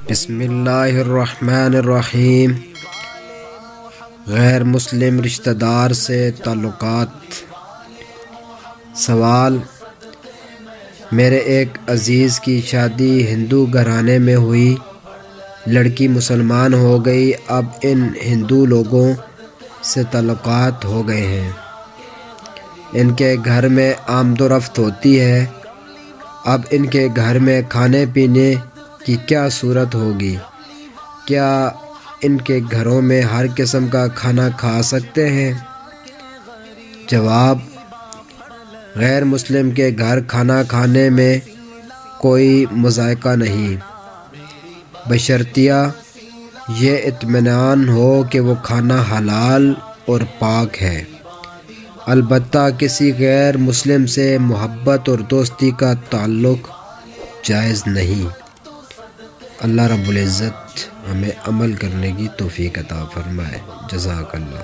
بسم اللہ الرحمن الرحیم۔ غیر مسلم رشتہ دار سے تعلقات۔ سوال: میرے ایک عزیز کی شادی ہندو گھرانے میں ہوئی، لڑکی مسلمان ہو گئی، اب ان ہندو لوگوں سے تعلقات ہو گئے ہیں، ان کے گھر میں آمد و رفت ہوتی ہے، اب ان کے گھر میں کھانے پینے کی کیا صورت ہوگی؟ کیا ان کے گھروں میں ہر قسم کا کھانا کھا سکتے ہیں؟ جواب: غیر مسلم کے گھر کھانا کھانے میں کوئی مضائقہ نہیں، بشرطیہ یہ اطمینان ہو کہ وہ کھانا حلال اور پاک ہے۔ البتہ کسی غیر مسلم سے محبت اور دوستی کا تعلق جائز نہیں۔ اللہ رب العزت ہمیں عمل کرنے کی توفیق عطا فرمائے۔ جزاک اللہ۔